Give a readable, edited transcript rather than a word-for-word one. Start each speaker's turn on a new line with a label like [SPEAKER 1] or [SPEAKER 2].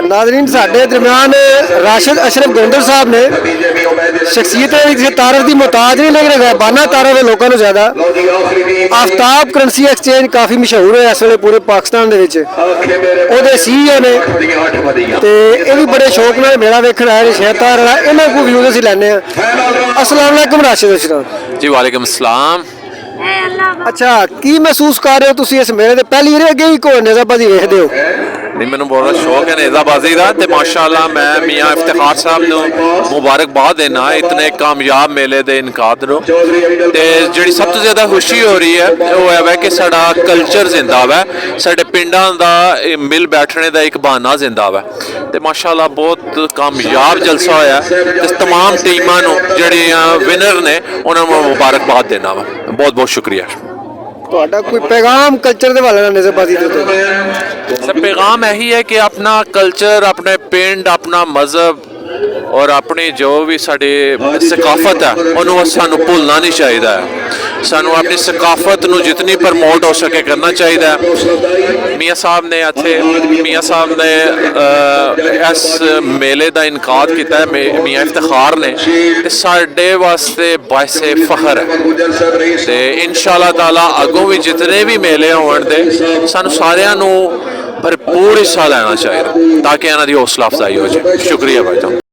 [SPEAKER 1] नाज़रीन साढ़े दरम्यान राशिद अशरफ गोंडल साहब ने शख्सियत किसी तारफ की मुहताज नहीं लेकिन गैबाना तारफ है लोगों को ज़्यादा। आफ्ताब करंसी एक्सचेंज काफ़ी मशहूर है इस वे पूरे पाकिस्तान के CEO ने तो ये भी बड़े शौक नाल मेला वेखण आए शहतार वाला इन्होंने को व्यूज़ असीं लैने। अस्सलाम वालेकुम राशिद अशरफ
[SPEAKER 2] जी वालेकुम सलाम।
[SPEAKER 1] अच्छा की महसूस कर रहे हो तुसीं इस मेले दे पहली वारी अगे भी कोई नेज़ाबाजी वेखदे हो?
[SPEAKER 2] नहीं मैंने बहुत शौक है नेज़ाबाजी का तो माशाअल्लाह मैं मियाँ इफ्तिखार साहब को मुबारकबाद देना इतने कामयाब मेले के इनकाद नो। तो जी सब तो ज़्यादा खुशी हो रही है वो है कि साडा कल्चर जिंदा है, साडे पिंडां दा मिल बैठने का एक बहाना जिंदा है। तो माशाअल्लाह बहुत कामयाब जलसा होया ते तमाम टीमां नूं जिहड़ियां विनर ने उन्होंने मुबारकबाद देना वा। बहुत बहुत शुक्रिया।
[SPEAKER 1] ਤੁਹਾਡਾ कोई पैगाम कल्चर के हवाले नाल नेज़ाबाजी दे?
[SPEAKER 2] सर पैगाम यही है कि अपना कल्चर, अपने पिंड, अपना मजहब और अपनी जो भी साड़ी सकाफत है उन्होंने सानू भुलना नहीं चाहिए। सानू अपनी सकाफत नू जितनी प्रमोट हो सके करना चाहिए। मियाँ साहब ने इत्थे मियाँ साहब ने इस मेले का इनकाद किया है मियाँ इफ्तिखार ने, साडे वास्ते बाइसे फखर है। तो इंशाअल्लाह ताला अगों भी जितने भी मेले होण दे सानू सारियां नू भरपूर हिस्सा लेना चाहिए ताकि इन्हां दी हौसला अफजाई हो जाए। शुक्रिया भाई साहब।